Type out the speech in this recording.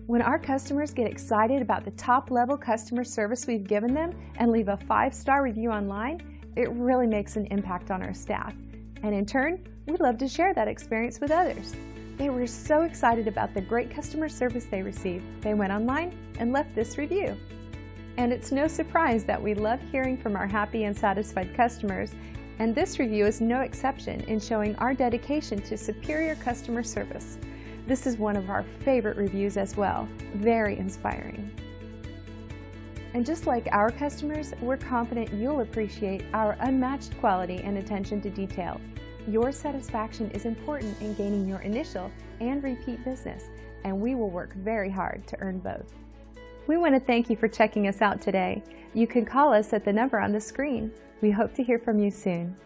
When our customers get excited about the top-level customer service we've given them and leave a 5-star review online, it really makes an impact on our staff. And in turn, we love to share that experience with others. They were so excited about the great customer service they received, they went online and left this review. And it's no surprise that we love hearing from our happy and satisfied customers, and this review is no exception in showing our dedication to superior customer service. This is one of our favorite reviews as well. Very inspiring. And just like our customers, we're confident you'll appreciate our unmatched quality and attention to detail. Your satisfaction is important in gaining your initial and repeat business, and we will work very hard to earn both. We want to thank you for checking us out today. You can call us at the number on the screen. We hope to hear from you soon.